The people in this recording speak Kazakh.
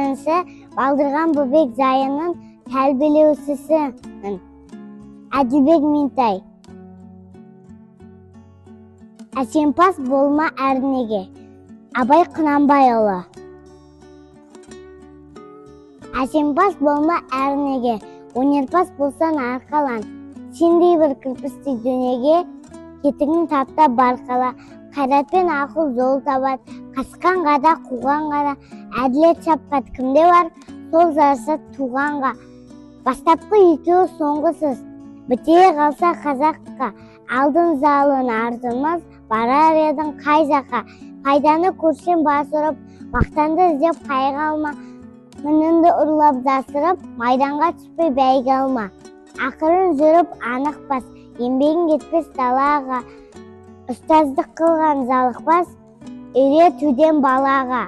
бірінші Балдырған Бөбек Зайының тәрбиелеушісі Әділбек Ментай. Әсемпаз болма әрнеге Абай Құнанбайұлы. Әсемпаз болма әрнеге, өнерпаз болсан арқалан. Сендей бір кірпісті дүниеге кетігін тапта барқала. Қайратпен ақыл жол табад, қасқанға да қуғанға да. Әділет шапқат кімде бар, сол жарса туғанға. Бастапқы екеуі соңғысыз, біте қалса қазаққа. Алдын залын артылмас, барар едің қай жаққа. Пайданы көрсен бас ұрып, мақтанды іздеп қайғы алма. Мінінді ұрлап засырып, майданға түспей бәйге алма. Ақырын жүріп анық бас, еңбегін кетпес далаға. Ұстаздық қылған залықпас, үйретуден балаға.